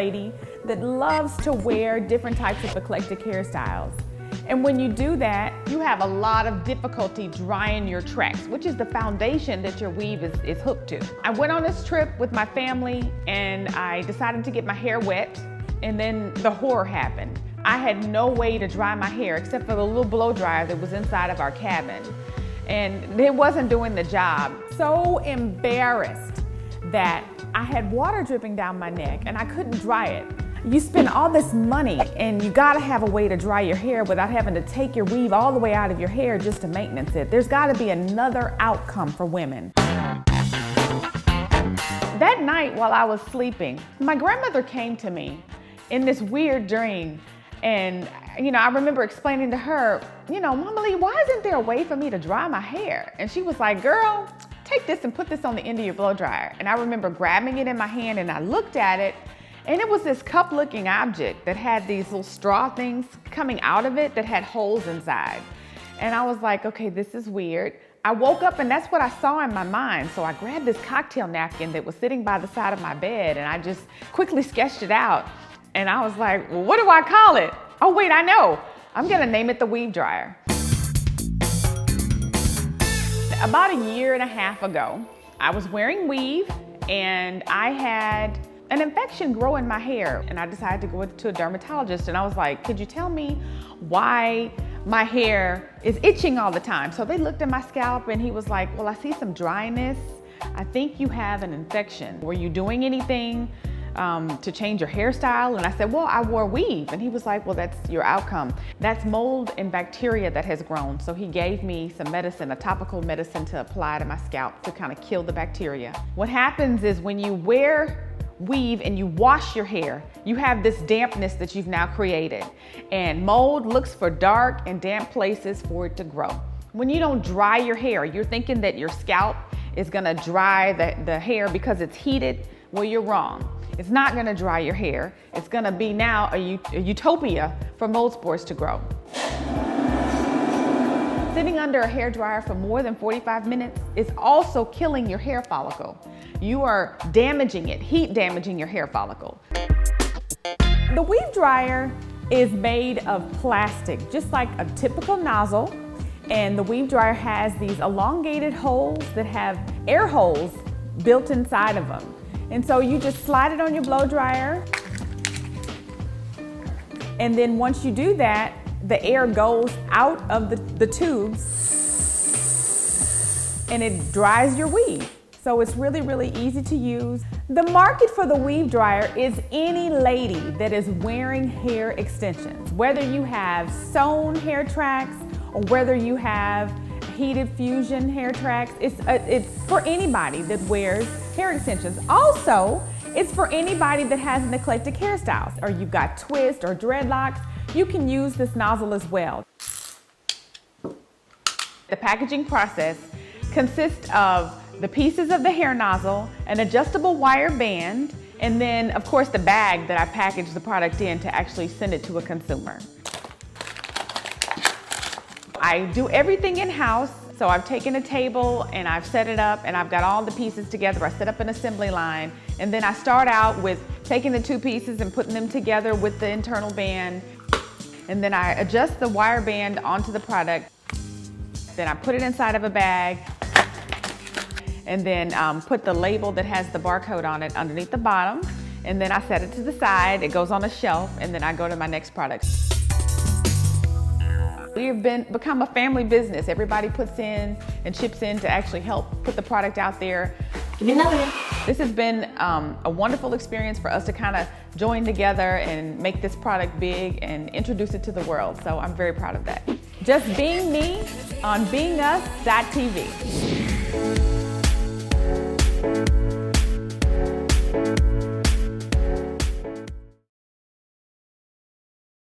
lady that loves to wear different types of eclectic hairstyles. And when you do that, you have a lot of difficulty drying your tracks, which is the foundation that your weave is hooked to. I went on this trip with my family and I decided to get my hair wet, and then the horror happened. I had no way to dry my hair except for the little blow dryer that was inside of our cabin. And it wasn't doing the job. So embarrassed that I had water dripping down my neck and I couldn't dry it. You spend all this money and you gotta have a way to dry your hair without having to take your weave all the way out of your hair just to maintenance it. There's gotta be another outcome for women. That night while I was sleeping, my grandmother came to me in this weird dream. And I remember explaining to her, Mama Lee, why isn't there a way for me to dry my hair? And she was like, girl, take this and put this on the end of your blow dryer. And I remember grabbing it in my hand and I looked at it, and it was this cup-looking object that had these little straw things coming out of it that had holes inside. And I was like, okay, this is weird. I woke up and that's what I saw in my mind. So I grabbed this cocktail napkin that was sitting by the side of my bed and I just quickly sketched it out. And I was like, well, what do I call it? Oh wait, I know. I'm gonna name it the weave dryer. About 1.5 years ago, I was wearing weave and I had an infection grow in my hair, and I decided to go to a dermatologist, and I was like, could you tell me why my hair is itching all the time? So they looked at my scalp and he was like, well, I see some dryness. I think you have an infection. Were you doing anything to change your hairstyle? And I said, well, I wore weave. And he was like, well, that's your outcome. That's mold and bacteria that has grown. So he gave me some medicine, a topical medicine to apply to my scalp to kind of kill the bacteria. What happens is when you wear weave and you wash your hair, you have this dampness that you've now created. And mold looks for dark and damp places for it to grow. When you don't dry your hair, you're thinking that your scalp is gonna dry the hair because it's heated. Well, you're wrong. It's not gonna dry your hair. It's gonna be now a utopia for mold spores to grow. Sitting under a hair dryer for more than 45 minutes is also killing your hair follicle. You are damaging it, heat damaging your hair follicle. The weave dryer is made of plastic, just like a typical nozzle. And the weave dryer has these elongated holes that have air holes built inside of them. And so you just slide it on your blow dryer. And then once you do that, the air goes out of the tubes and it dries your weave. So it's really, really easy to use. The market for the weave dryer is any lady that is wearing hair extensions, whether you have sewn hair tracks or whether you have heated fusion hair tracks. It's for anybody that wears hair extensions. Also, it's for anybody that has an eclectic hairstyle, or you've got twists or dreadlocks. You can use this nozzle as well. The packaging process consists of the pieces of the hair nozzle, an adjustable wire band, and then of course the bag that I package the product in to actually send it to a consumer. I do everything in-house. So I've taken a table and I've set it up and I've got all the pieces together. I set up an assembly line, and then I start out with taking the two pieces and putting them together with the internal band. And then I adjust the wire band onto the product. Then I put it inside of a bag, and then put the label that has the barcode on it underneath the bottom. And then I set it to the side, it goes on a shelf, and then I go to my next product. We've become a family business. Everybody puts in and chips in to actually help put the product out there. Give me another one. This has been a wonderful experience for us to kind of join together and make this product big and introduce it to the world. So I'm very proud of that. Just being me on beingus.tv.